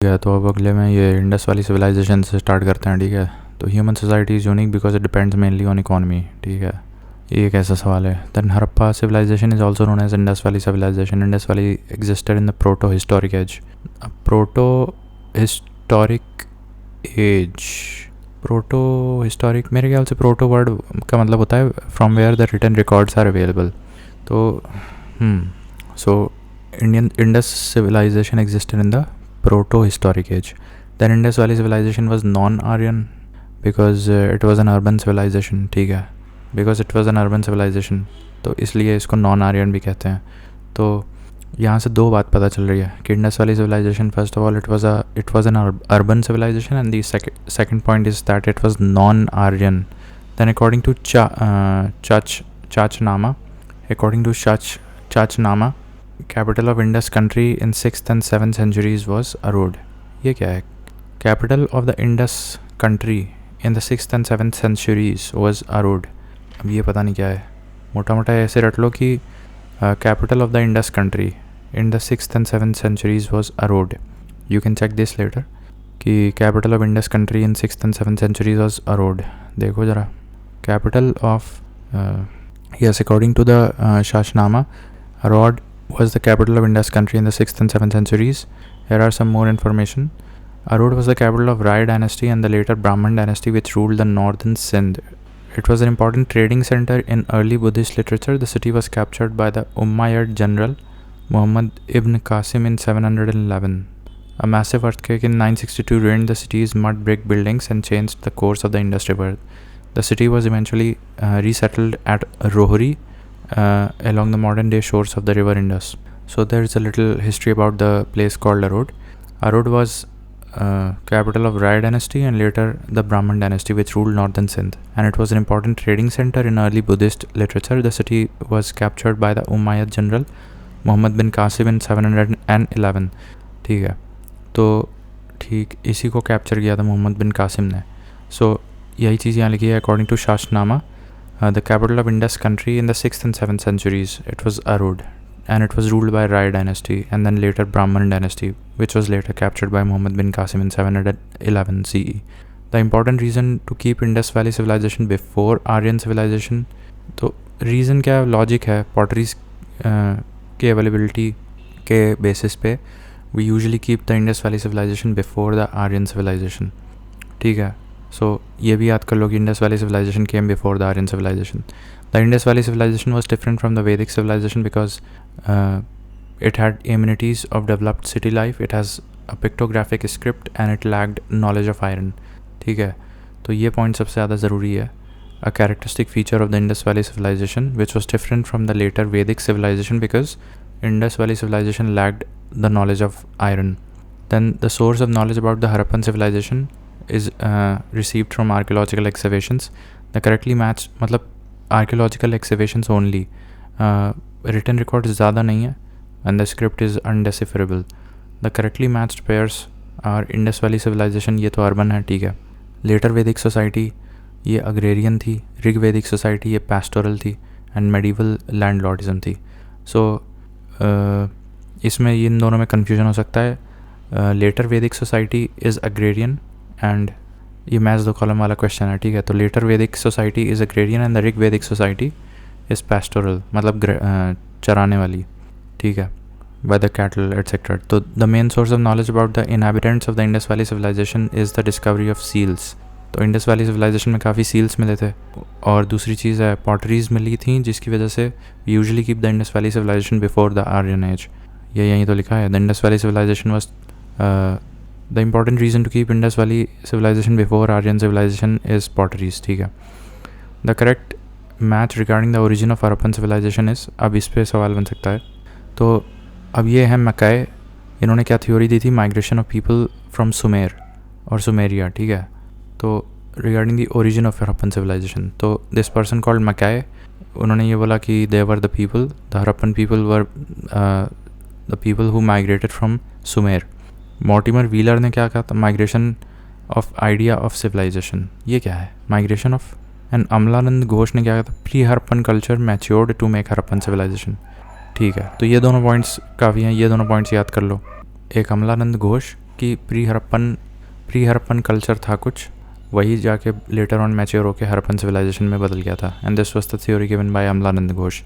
ठीक है, तो अब अगले में ये इंडस वाली सिविलाइजेशन से स्टार्ट करते हैं। ठीक है, तो human society is unique because it depends mainly on economy. ठीक है, ये एक ऐसा सवाल है। Then Harappa civilization is also known as Indus valley civilization. Indus valley existed in the proto historic age. Proto historic age, proto historic, मेरे ख्याल से प्रोटो वर्ड का मतलब होता है from where the written records are available. तो so Indian Indus civilization existed in the proto-historic age. Then Indus Valley civilization was non-Aryan because it was an urban civilization. ठीक है, because it was an urban civilization, तो इसलिए इसको non-Aryan भी कहते हैं। तो यहाँ से दो बात पता चल रही है कि Indus Valley civilization, first of all, it was an urban civilization, and the second point is that it was non-Aryan. Then according to Chachnama, capital of Indus country in 6th and 7th centuries was Arod. ये क्या है? Capital of the Indus country in the 6th and 7th centuries was Arod. अब ये पता नहीं क्या है, मोटा मोटा ऐसे रट लो कि capital of the Indus country in the 6th and 7th centuries was Arod. You can check this later कि capital of Indus country in 6th and 7th centuries was Arod. देखो ज़रा, capital of yes, according to the Shashnama, Arod was the capital of Indus country in the 6th and 7th centuries. Here are some more information. Arod was the capital of Rai dynasty and the later Brahman dynasty which ruled the northern Sindh. It was an important trading center in early Buddhist literature. The city was captured by the Umayyad general Muhammad ibn Qasim in 711. A massive earthquake in 962 ruined the city's mud brick buildings and changed the course of the Indus River. The city was eventually resettled at Rohri along the modern day shores of the river Indus. So there is a little history about the place called Arod. Arod was capital of Rai dynasty and later the Brahman dynasty which ruled northern Sindh, and it was an important trading center in early Buddhist literature. The city was captured by the Umayyad general Muhammad bin Qasim in 711. ठीक है, तो ठीक इसी को capture किया था मोहम्मद बिन कासिम ने। सो यही चीज़ यहाँ लिखी है। अकॉर्डिंग टू शासनामा, the capital of Indus country in the 6th and 7th centuries, it was Arod, and it was ruled by Rai dynasty and then later Brahman dynasty, which was later captured by Muhammad bin Qasim in 711 CE. The important reason to keep Indus Valley civilization before Aryan civilization, तो reason क्या है, logic है, potteries के availability के basis पे we usually keep the Indus Valley civilization before the Aryan civilization. ठीक है, so ये भी याद कर लो कि Indus Valley civilization came before the Aryan civilization. The Indus Valley civilization was different from the Vedic civilization because it had amenities of developed city life, it has a pictographic script and it lacked knowledge of iron. ठीक है, तो ये point सबसे ज़्यादा ज़रूरी है. A characteristic feature of the Indus Valley civilization which was different from the later Vedic civilization because Indus Valley civilization lacked the knowledge of iron. Then the source of knowledge about the Harappan civilization is received from archaeological excavations. The correctly matched, मतलब archaeological excavations only, written records ज़्यादा नहीं है, and the script is undecipherable. The correctly matched pairs are Indus Valley civilization, ये तो urban है, ठीक है. Later Vedic society ये agrarian थी, Rig Vedic society ये pastoral थी, and medieval landlordism थी. So इसमें इन दोनों में confusion हो सकता है. Later Vedic society is agrarian and ये मैच दो कॉलम वाला क्वेश्चन है, ठीक है. तो later Vedic society is agrarian and the Rig Vedic society is pastoral, मतलब चराने वाली, ठीक है, बाय द कैटल एटसेट्रा. तो the main source of knowledge about the inhabitants of the Indus valley civilisation is the discovery of seals. तो Indus valley civilisation में काफ़ी seals मिले थे, और दूसरी चीज़ है पॉटरीज मिली थी, जिसकी वजह से usually keep the Indus valley civilisation before the Aryan age. ये यहीं तो लिखा है, the Indus valley civilisation was the important reason to keep Indus Valley civilization before Aryan civilization is potteries. ठीक है. The correct match regarding the origin of Harappan civilization is, अब इस पे सवाल बन सकता है. तो अब ये है मकाए, इन्होंने क्या थ्योरी दी थी, migration of people from Sumer और सुमेरिया, ठीक है. तो regarding the origin of Harappan civilization, तो दिस पर्सन कॉल्ड मकाए, उन्होंने ये बोला कि they were the people, the Harappan people were the people who migrated from Sumer. Mortimer Wheeler ने क्या कहा था, migration of idea of civilization. ये क्या है, migration of. And Amalananda Ghosh ने क्या कहा था, pre Harappan culture matured to make Harappan civilisation. ठीक है, तो ये दोनों पॉइंट्स काफ़ी हैं, ये दोनों पॉइंट्स याद कर लो. एक अमलानंद घोष की प्री हरप्पन कल्चर था कुछ, वही जाके लेटर ऑन मैच्योर होकर हरप्पन सिविलाइजेशन में बदल गया था, and this was the theory given by Amalananda Ghosh.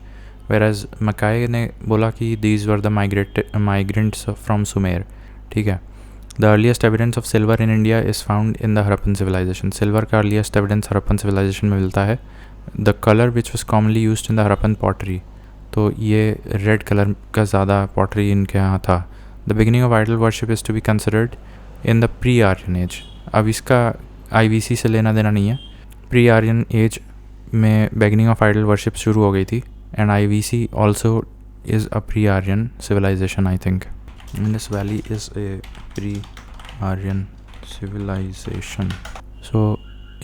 Whereas Mackay ने बोला कि these were the migrants from Sumer. ठीक है। The earliest evidence of silver in India is found in the Harappan civilization. Silver का अर्लीस्ट एविडेंस हरप्पन सिविलाइजेशन में मिलता है। The colour which was commonly use in the Harappan pottery, तो ये red colour का ज़्यादा पॉटरी इनके यहाँ था। The beginning of idol worship is to be considered in the pre Aryan age. अब इसका IVC से लेना देना नहीं है। प्री आर्यन एज में बिगिनिंग ऑफ आइडल वर्शिप शुरू हो गई थी, and IVC also is a pre Aryan civilisation I think. Indus Valley is a pre-Aryan civilization. So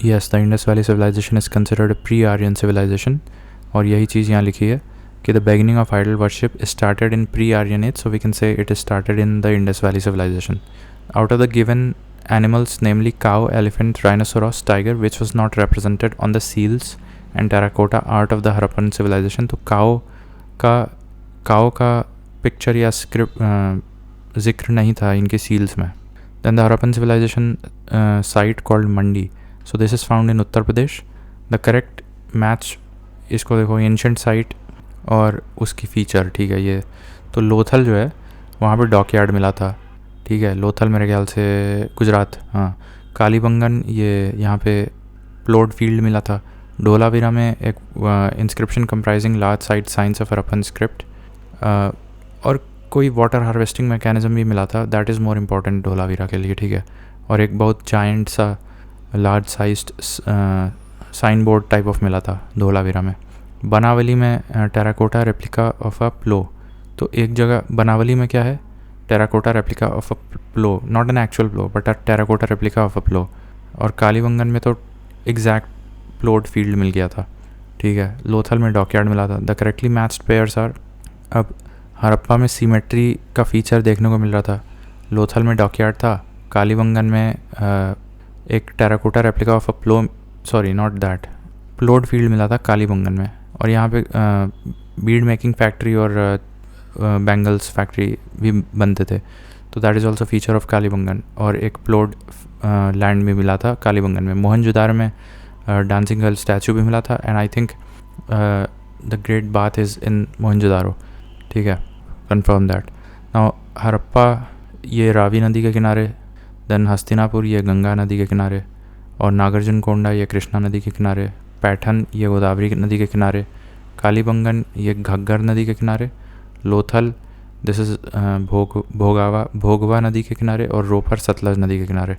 yes, the Indus Valley civilization is considered a pre-Aryan civilization. और यही चीज़ यहाँ लिखी है कि the beginning of idol worship started in pre-Aryan age, so we can say it is started in the Indus Valley civilization. Out of the given animals, namely cow, elephant, rhinoceros, tiger, which was not represented on the seals and terracotta art of the Harappan civilization, तो cow का picture या script जिक्र नहीं था इनके seals में। Then the Harappan civilisation site called Mandi, so this is found in Uttar Pradesh. The correct match, इसको देखो, एंशंट साइट और उसकी फ़ीचर। ठीक है। ये तो लोथल जो है वहाँ पे डॉकयार्ड मिला था। ठीक है। लोथल मेरे ख्याल से गुजरात, हाँ। कालीबंगन ये यहाँ पे प्लॉट फील्ड मिला था। धोलावीरा में एक inscription comprising large sized signs of Harappan script, और कोई वाटर हार्वेस्टिंग मैकेनिज्म भी मिला था। That is more important Dholavira के लिए। ठीक है। और एक बहुत जायंट सा large sized sign board type of मिला था धोलावीरा में। बनावली में terracotta replica of a plough, तो एक जगह बनावली में क्या है, terracotta replica of a plough, not an actual plough but a terracotta replica of a प्लो। और कालीबंगन में तो एग्जैक्ट प्लॉट फील्ड मिल गया था। ठीक है। लोथल में डॉकयार्ड मिला था। The correctly matched pairs are, अब हरप्पा में सीमेट्री का फीचर देखने को मिल रहा था। लोथल में डॉकयार्ड था, कालीबंगन में एक terracotta replica of a plough, sorry not that, ploughed field मिला था कालीबंगन में। और यहाँ पे बीड मेकिंग फैक्ट्री और बैंगल्स फैक्ट्री भी बनते थे, तो that is also feature of Kalibangan. और एक प्लॉट लैंड भी मिला था कालीबंगन में। मोहनजोदारो में डांसिंग गर्ल स्टैचू भी मिला था, and I think the great bath is in Mohenjodaro. ठीक है। Confirm that. नाउ हरप्पा ये रावी नदी के किनारे, देन हस्तिनापुर ये गंगा नदी के किनारे, और नागार्जुनकोंडा ये कृष्णा नदी के किनारे, पैठन ये गोदावरी नदी के किनारे, कालीबंगन ये घग्गर नदी के किनारे, लोथल दिस इज़ भोगवा नदी के किनारे, और रोपर सतलज नदी के किनारे।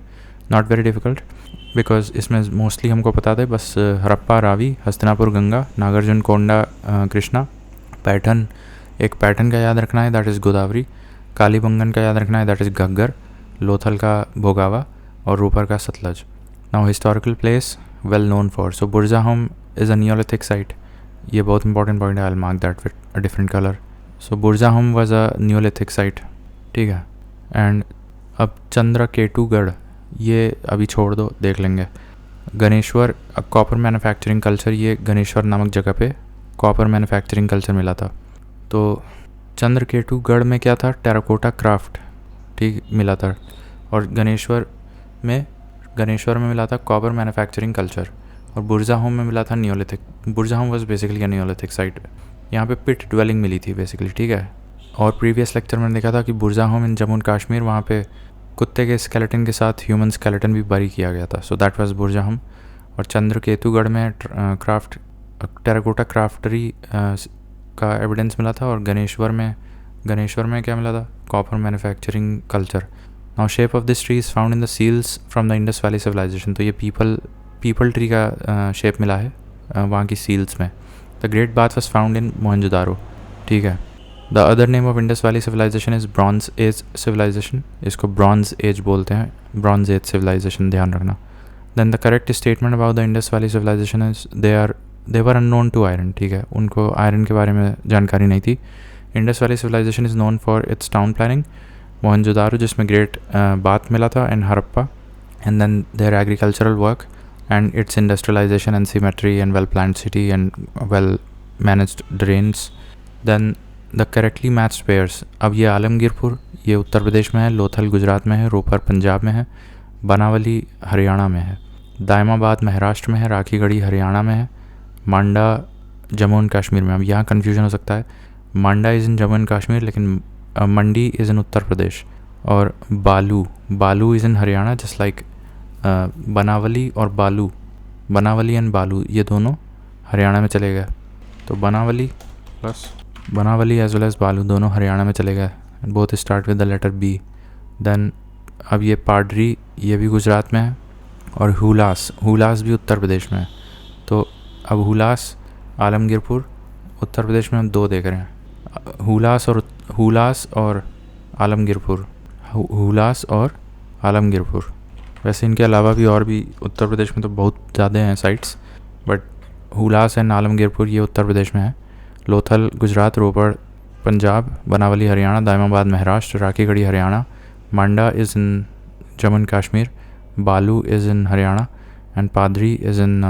नॉट वेरी डिफ़िकल्ट बिकॉज इसमें मोस्टली हमको पता था बस हरप्पा रावी, हस्तिनापुर गंगा, नागार्जुनकोंडा कृष्णा, पैठन, एक पैठन का याद रखना है दैट इज़ गोदावरी, कालीबंगन का याद रखना है दैट इज़ घग्गर, लोथल का भोगावा, और रोपर का Sutlej. Now historical place well known for, so Burzahom is a neolithic site. ये बहुत इंपॉर्टेंट पॉइंट है, I will mark that with a different colour. So Burzahom was a neolithic site. ठीक है। एंड अब चंद्रकेतुगढ़ ये अभी छोड़ दो, देख लेंगे। गणेश्वर कॉपर मैन्युफैक्चरिंग कल्चर, ये गणेश्वर नामक जगह पे कॉपर मैन्युफैक्चरिंग कल्चर मिला था। तो चंद्रकेतुगढ़ में क्या था, टेराकोटा क्राफ्ट, ठीक, मिला था। और गणेश्वर में मिला था कॉपर मैन्युफैक्चरिंग कल्चर, और बुरजाहोम में मिला था neolithic. Burzahom was basically a neolithic site. यहाँ पे पिट ड्वेलिंग मिली थी बेसिकली। ठीक है। और प्रीवियस लेक्चर में देखा था कि बुरजाहोम इन जम्मू एंड कश्मीर, वहाँ पे कुत्ते के स्केलेटन के साथ ह्यूमन स्केलेटन भी बरी किया गया था, सो दैट वाज बुरजाहोम। और चंद्रकेतुगढ़ में टेराकोटा क्राफ्टरी का एविडेंस मिला था। और गणेश्वर में क्या मिला था, copper manufacturing culture. Now shape of this tree is found in the seals from the Indus valley civilisation, तो ये पीपल ट्री का शेप मिला है वहाँ की सील्स में। The great bath was found in Mohenjodaro. ठीक है। The other name of Indus valley civilisation is bronze age civilisation, इसको ब्रॉन्ज एज बोलते हैं, ब्रॉन्ज एज सिविलाइजेशन, ध्यान रखना। Then the correct statement about the Indus valley civilisation is they were unknown to iron. ठीक है। उनको iron के बारे में जानकारी नहीं थी। Indus valley civilisation is known for its town planning. Mohenjodaro जिसमें ग्रेट बाथ मिला था, and Harappa, and then their agricultural work and its industrialization and symmetry and well planned city and well managed drains. Then the correctly matched pairs, अब ये आलमगीरपुर ये उत्तर प्रदेश में है, लोथल गुजरात में है, रोपर पंजाब में है, बनावली हरियाणा में है, दायमाबाद महाराष्ट्र में है, राखीगढ़ी हरियाणा में है, मांडा जम्मू एंड कश्मीर में। अब यहाँ कन्फ्यूजन हो सकता है, Manda is in Jammu and Kashmir लेकिन मंडी इज़ इन उत्तर प्रदेश, और Balu is in Haryana, just like Banawali और बालू, बनावली एंड बालू ये दोनों हरियाणा में चले गए। तो बनावली एज वेल एज बालू दोनों हरियाणा में चले गए, both start with the letter B. Then अब ये पाडरी ये भी गुजरात में है, और हुलास भी उत्तर प्रदेश में है। तो अब आलमगीरपुर उत्तर प्रदेश में हम 2 देख रहे हैं, हुलास और आलमगीरपुर। वैसे इनके अलावा भी और भी उत्तर प्रदेश में तो बहुत ज़्यादा हैं sites, but Hulas and Alamgirpur ये उत्तर प्रदेश में है। Lothal Gujarat, Ropar Punjab, Banawali Haryana, Daimabad Maharashtra, Rakhigarhi Haryana, Manda is in Jammu and Kashmir, Balu is in Haryana, and Padri is in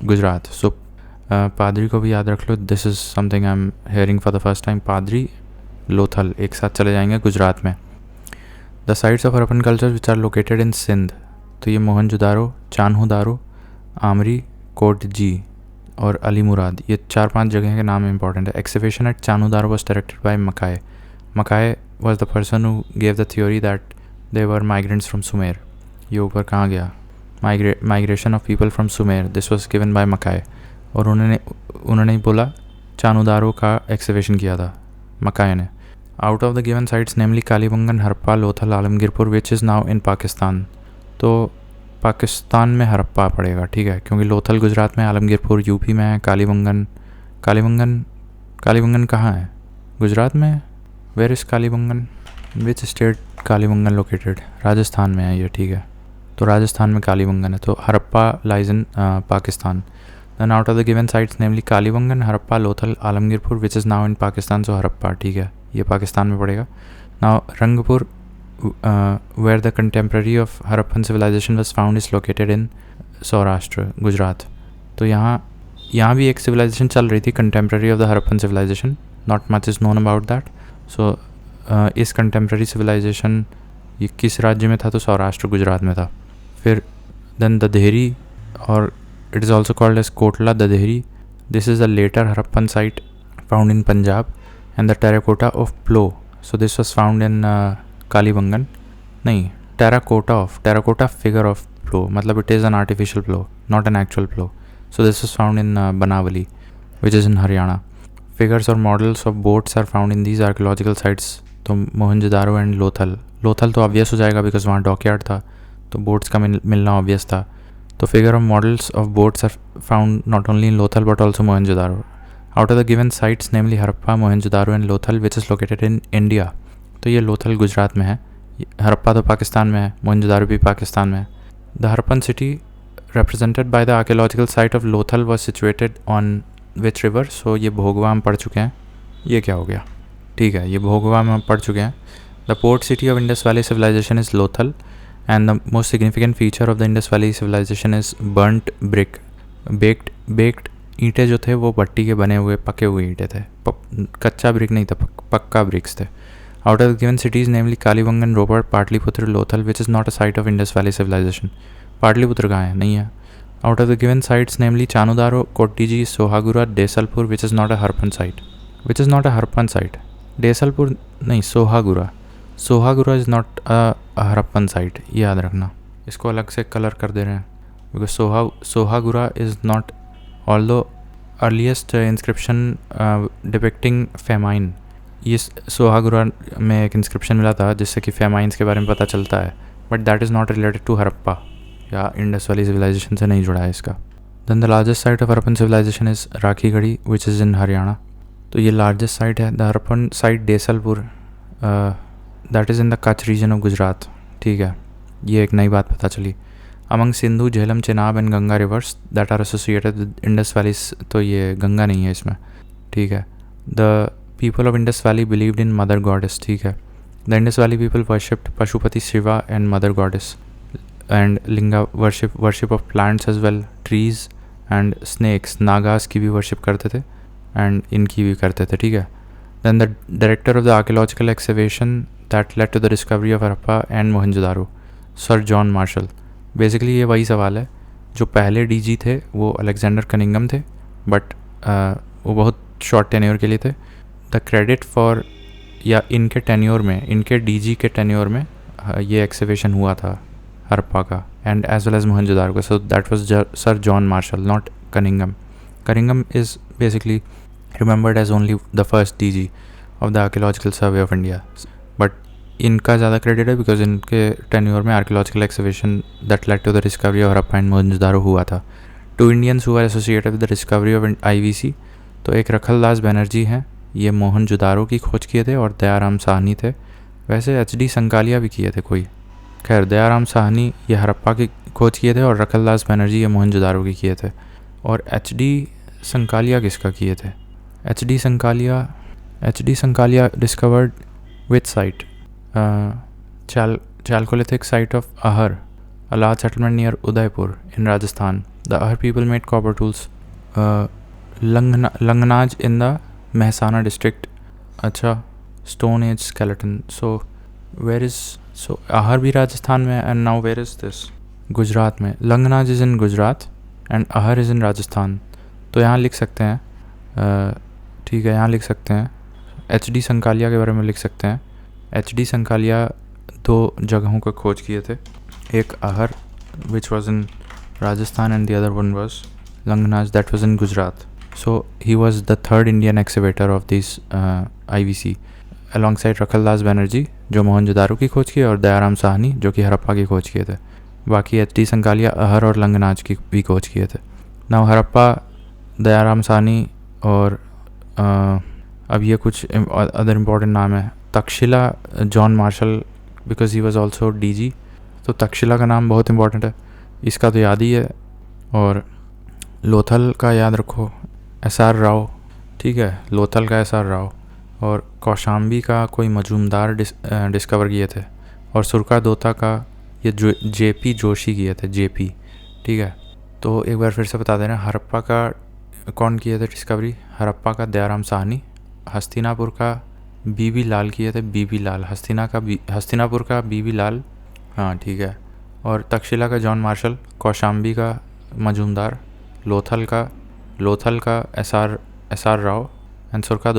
Gujarat. So Padri को भी याद रख लो, this is something I am hearing for the first time. Padri Lothal एक साथ चले जाएंगे गुजरात में। The sites of Harappan culture which are located in Sindh, तो ये मोहनजोदारो, चान्होदारो, आमरी, कोटजी और अली मुराद, ये 4-5 जगह के नाम इंपॉर्टेंट है। Excavation at Chanhudaro was directed by Mackay was the person who gave the theory that they were migrants from Sumer. ये ऊपर कहाँ गया, migration of people from Sumer, this was given by Mackay, और उन्होंने ही बोला चान्होदारो का एक्सकवेशन किया था मकाए ने। Out of the given sites namely Kalibangan, Harappa, Lothal, Alamgirpur which is now in Pakistan, तो पाकिस्तान में हरप्पा पड़ेगा, ठीक है, क्योंकि लोथल गुजरात में, आलमगीरपुर यूपी में है, कालीबंगन कहाँ है, गुजरात में। Where is Kalibangan, which state Kalibangan located, Rajasthan में है ये, ठीक है, तो राजस्थान में कालीबंगन है। तो Harappa lies in Pakistan. Then out of the given sites namely Kalibangan, Harappa, Lothal, Alamgirpur which is now in Pakistan, so Harappa, ठीक है, ये पाकिस्तान में पड़ेगा। Now Rangpur where the contemporary of Harappan civilization was found is located in Saurashtra, Gujarat. तो यहाँ भी एक civilization चल रही थी, contemporary of the Harappan civilization, not much is known about that. So इस contemporary civilization ये किस राज्य में था, तो सौराष्ट्र गुजरात में था। फिर then ददेहरी, और it is also called as Kotla ददेहरी, this is a later Harappan site found in Punjab, and the terracotta of Plo, so this was found in Kalibangan, नहीं, terracotta figure of Plo, मतलब it is an artificial Plo, not an actual Plo. So this was found in Banavali, which is in Haryana. Figures or models of boats are found in these archaeological sites. तो Mohenjodaro and Lothal तो obvious हो जाएगा because वहाँ dockyard था, तो boats का मिलना obvious था। तो figure of models of boats are found not only in Lothal but also Mohenjodaro. Out of the given sites namely Harappa, Mohenjodaro and Lothal which is located in India, तो ये लोथल गुजरात में है, हरप्पा तो पाकिस्तान में है, मोहनजोदारो भी पाकिस्तान में है। The Harappan city represented by the archaeological site of Lothal was situated on which river? So ये भोगवा हम पढ़ चुके हैं, ये क्या हो गया, ठीक है, ये भोगवा में हम पढ़ चुके हैं। The port city of Indus Valley civilization is Lothal and the most significant feature of the Indus Valley civilization is burnt brick, baked ईंटें जो थे वो भट्टी के बने हुए पके हुए ईंटें थे, कच्चा ब्रिक नहीं था, पक्का ब्रिक्स थे। Out of the given cities namely Kalibangan, Ropar, Pataliputra, Lothal which is not a site of Indus Valley civilization. Pataliputra कहाँ है, नहीं है। Out of the given sites namely Chanhudaro, Kot Diji, Sohagaura, Desalpur which is not a Harappan site, Desalpur नहीं, Sohagaura is not a Harappan site, याद रखना, इसको अलग से कलर कर दे रहे हैं because Sohgaura is not, although earliest inscription depicting famine, ये सोहागुरा में एक इंस्क्रिप्शन मिला था जिससे कि फेमाइंस के बारे में पता चलता है, but that is not related to Harappa या इंडस वैली सिविलाइजेशन से नहीं जुड़ा है इसका। Then the largest site of Harappan civilization is Rakhigarhi which is in Haryana, तो ये लार्जेस्ट साइट है। The Harappan site Desalpur that is in the Kutch region of Gujarat, ठीक है, ये एक नई बात पता चली। Among Sindhu, Jhelum, Chenab and Ganga rivers that are associated with Indus valley, तो ये गंगा नहीं है इसमें, ठीक है। The people of Indus valley believed in mother goddess, ठीक है। The Indus valley people worshipped Pashupati Shiva and mother goddess and linga worship of plants as well, trees and snakes, nagas की भी वर्शिप करते थे एंड इनकी भी करते थे, ठीक है। then the director of the archaeological excavation that led to the discovery of Harappa and Mohenjo-daro, Sir John Marshall. Basically ये वही सवाल है, जो पहले डीजी थे वो अलेक्जेंडर कनिंगम थे, बट वो बहुत शॉर्ट टेन्योर के लिए थे. द क्रेडिट फॉर, या इनके टेन्योर में, इनके डीजी के टेन्योर में ये एक्सकवेशन हुआ था हरप्पा का, and as well as Mohenjodaro का. So that was sir John Marshall, not Cunningham. Cunningham is basically remembered as only the first DG of the Archaeological Survey of India, but इनका ज़्यादा credit है because इनके tenure में archaeological excavation that led to the discovery of Harappa and Mohenjodaro हुआ था. 2 Indians who are associated with the discovery of IVC, तो एक रखलदास बनर्जी हैं, ये मोहनजोदारो की खोज किए थे, और दयाराम साहनी थे. वैसे HD संकालिया भी किए थे कोई. खैर, दयाराम साहनी ये हरप्पा की खोज किए थे और रखलदास बनर्जी ये मोहनजोदारो की किए थे. और HD संकालिया किसका किए थे? HD Sankalia discovered which site? Chalcolithic site of Ahar, a large settlement near Udaipur in Rajasthan. The Ahar people made copper tools. Langnaj in the Mehsana district. Acha, Stone Age skeleton. So Ahar bhi Rajasthan mein, and now where is this? Gujarat में. Langnaj is in Gujarat and Ahar is in Rajasthan. तो यहाँ लिख सकते हैं, ठीक है, यहाँ लिख सकते हैं HD संकालिया के बारे में लिख सकते हैं. HD संकालिया 2 जगहों को खोज किए थे, एक Ahar which was in Rajasthan and the other one was Langhnaj that was in Gujarat. So he was the 3rd Indian excavator of this IVC alongside Rakhaldas Banerji जो मोहनजोदारो की खोज की, और दयाराम साहनी जो कि हरप्पा की खोज किए थे. बाकी HD संकालिया आहर और लंगनाज की भी खोज किए थे. नाउ हरप्पा, दयाराम साहनी और अब ये कुछ अदर इम्पॉर्टेंट नाम है. Takshashila John Marshall, because he was also DG, तो तक्षशिला का नाम बहुत इंपॉर्टेंट है, इसका तो याद ही है. और लोथल का याद रखो, SR राव, ठीक है, लोथल का SR राव. और कौशाम्बी का कोई मजूमदार डिस्कवर किए थे. और सुरका दोता का ये JP जोशी किए थे, JP, ठीक है. तो एक बार फिर से बता दे रहे हैं, हरप्पा का कौन किए थे डिस्कवरी? हरप्पा का दयाराम साहनी. हस्तिनापुर का BB लाल किए थे, BB लाल. हस्तिनापुर का BB लाल, हाँ ठीक है. और तक्षशिला का जॉन मार्शल. कौशाम्बी का मजूमदार. लोथल का SR राव. एंड सुरका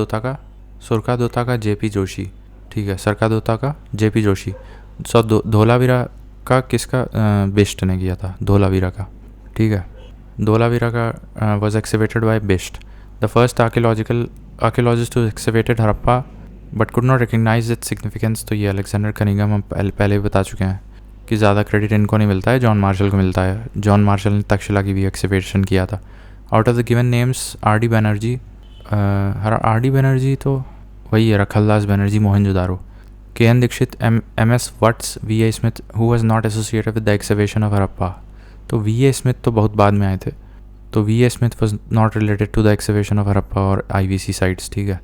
दोता का JP जोशी, ठीक है. सरका दोता का JP जोशी. सो धोलावीरा का किसका? बिष्ट ने किया था, धोलावीरा का, ठीक है. धोलावीरा का was excavated by Bisht, the first archaeologist who excavated Harappa but could not recognize its significance. तो ये अलेक्जेंडर कनिंगम हम पहले भी बता चुके हैं कि ज़्यादा क्रेडिट इनको नहीं मिलता है, जॉन मार्शल को मिलता है. जॉन मार्शल ने तक्षशिला की भी एक्सकवेशन किया था. Out of the given names, RD Banerji, RD Banerji तो वही है, Rakhaldas Banerji, Mohenjodaro. KN Dikshit, MS Vats, VA Smith, who was not associated with the excavation of Harappa. तो VA स्मिथ तो बहुत बाद में आए थे, तो VA Smith was not related to the excavation of Harappa और IVC साइट्स, ठीक है.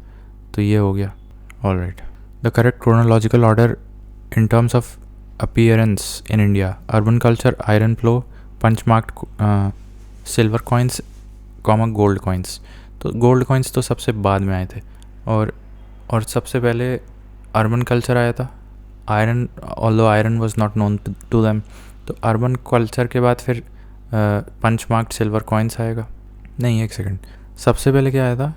तो ये हो गया. All right. The correct chronological order in terms of appearance in India: urban culture, iron plough, punch marked silver coins, gold coins. तो gold coins तो सबसे बाद में आए थे, और सबसे पहले अर्बन कल्चर आया था. Iron, although iron was not known to them. तो अर्बन कल्चर के बाद फिर पंच मार्क्ड सिल्वर कॉइन्स आएगा. नहीं, एक सेकंड, सबसे पहले क्या आया था?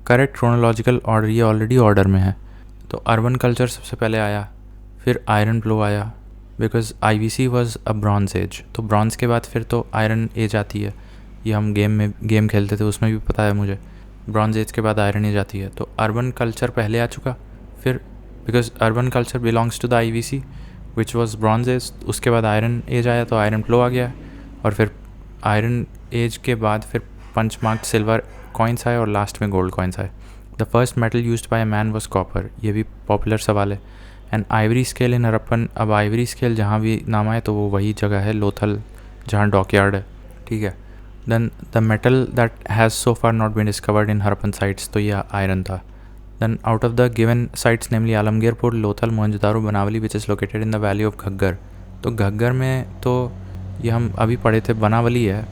करेक्ट क्रोनोलॉजिकल ऑर्डर, ये ऑलरेडी ऑर्डर में है. तो अर्बन कल्चर सबसे पहले आया, फिर आयरन प्लो आया, because IVC was a bronze age. तो ब्रॉन्ज के बाद फिर तो आयरन एज आती है. ये हम गेम खेलते थे, उसमें भी पता है मुझे. ब्रॉन्ज एज के बाद आयरन एज आती है. तो अर्बन कल्चर पहले आ चुका, फिर because urban culture belongs to the IVC which was bronze age. उसके बाद आयरन एज आया, तो आयरन प्लो आ गया, और फिर आयरन एज के बाद फिर पंच मार्क्ड सिल्वर कॉइन्स आए, और लास्ट में गोल्ड कॉइन्स आए. The first metal used by a man was copper. ये भी पॉपुलर सवाल है. And Ivory scale in Harappan. अब आइवरी स्केल जहाँ भी नाम आए तो वो वही जगह है, लोथल, जहाँ डॉकयार्ड है, ठीक है. Then the metal that has so far not been discovered in Harappan sites, तो यह आयरन था. Then out of the given sites, namely Alamgirpur, Lothal, Mohenjo-daro, Banavali, which is located in the valley of Ghaggar. तो घग्गर में तो ये हम अभी पढ़े थे, बनावली है,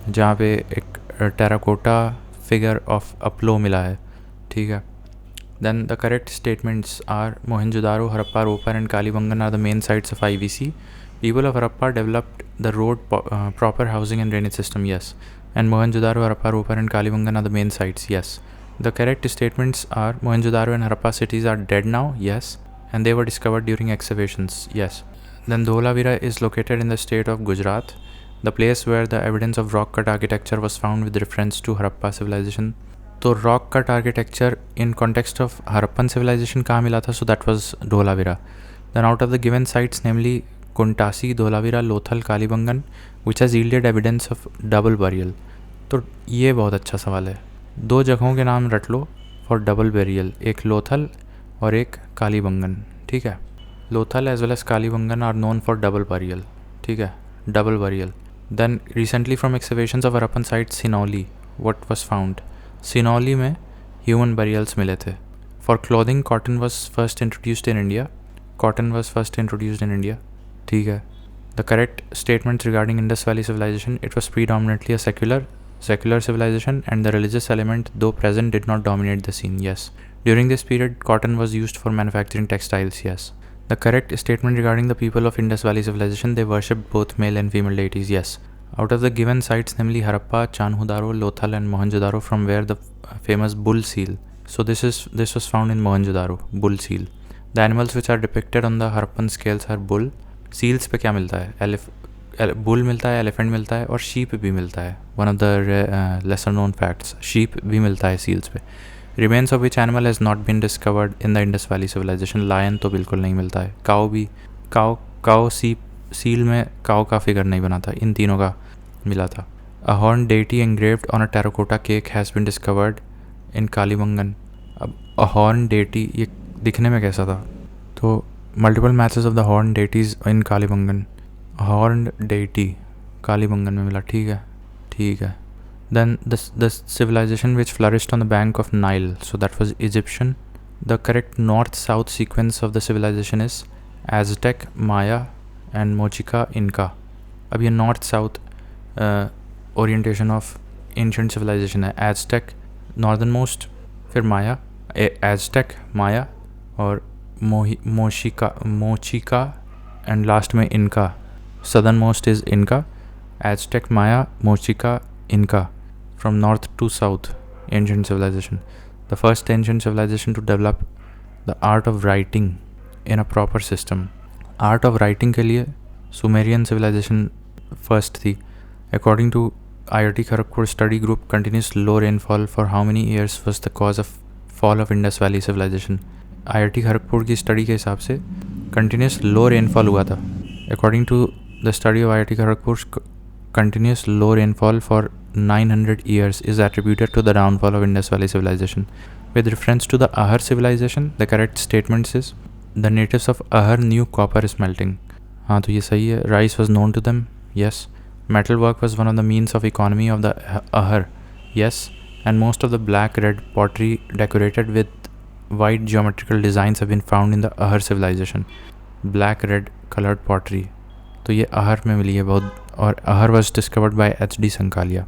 जहाँ पे एक टेराकोटा फिगर ऑफ अपलो मिला है, ठीक है. Then the correct statements are Mohenjo-daro, Harappa, Ropar and Kalibangan are the main sites of IVC. People of Harappa developed the road, proper housing and drainage system, yes. And Mohenjo-daro, Harappa, Ropar and Kalibangan are the main sites, yes. The correct statements are Mohenjo-daro and Harappa cities are dead now, yes. And they were discovered during excavations, yes. Then Dholavira is located in the state of Gujarat, the place where the evidence of rock cut architecture was found with reference to Harappa civilization. तो rock cut architecture in context of Harappan civilization कहाँ मिला था? So that was Dholavira. Then out of the given sites namely Kuntasi, Dholavira, Lothal, Kalibangan which has yielded evidence of double burial. तो ये बहुत अच्छा सवाल है. 2 जगहों के नाम रट लो फॉर डबल बरियल, एक लोथल और एक कालीबंगन. ठीक है, Lothal as well as Kalibangan are known for double burial. ठीक है, double burial. Then recently from excavations of Harappan site Sinauli, what was found? Sinauli में ह्यूमन बरियल्स मिले थे. For clothing cotton was first introduced in India. Cotton was first introduced in India. ठीक है. The correct statements regarding Indus valley civilization, it was predominantly a secular civilization and the religious element though present did not dominate the scene, yes. During this period cotton was used for manufacturing textiles, yes. The correct statement regarding the people of Indus Valley civilization, they worshipped both male and female deities, yes. Out of the given sites, namely Harappa, Chanhudaro, Lothal and Mohenjo-daro, from where the famous bull seal. So this was found in Mohenjo-daro, bull seal. The animals which are depicted on the Harappan scales are bull. Seals पे क्या मिलता है? Bull मिलता है, elephant मिलता है और sheep भी मिलता है. One of the lesser known facts, sheep भी मिलता है सील्स पे. Remains of which animal has not been discovered in the Indus valley civilization. Lion तो बिल्कुल नहीं मिलता है. काऊ भी, काऊ सील में काऊ का फिगर नहीं बना था. इन तीनों का मिला था. A horn deity engraved on a terracotta cake has been discovered in Kalibangan. अब अ हॉर्न डेटी ये दिखने में कैसा था? तो multiple matches of the horn deities in Kalibangan. Horn deity Kalibangan में मिला. ठीक है. Then the civilization which flourished on the bank of Nile, so that was Egyptian. The correct north south sequence of the civilization is Aztec, Maya and Mochica, Inca. अब ये north south orientation of ancient civilization है. Aztec northern most, फिर Maya, Aztec, माया और मोचिका and last में इनका. Southernmost is Inca, Aztec, Maya, Mochica, Inca. From north to south, ancient civilization. The first ancient civilization to develop the art of writing in a proper system. Art of writing के लिए Sumerian civilization first थी. According to IIT Kharagpur study group, continuous low rainfall for how many years was the cause of fall of Indus Valley civilization. IIT Kharagpur की study के हिसाब से continuous low rainfall हुआ था. According to the study of IIT Kharagpur's continuous low rainfall for 900 years is attributed to the downfall of Indus Valley civilization. With reference to the Ahar civilization, the correct statement is the natives of Ahar knew copper is melting. हाँ तो ये सही है. Rice was known to them, yes. Metalwork was one of the means of economy of the Ahar, yes. And most of the black red pottery decorated with white geometrical designs have been found in the Ahar civilization. Black red colored pottery, तो ये आहर में मिली है बहुत. और आहर was discovered by H.D. Sankalia.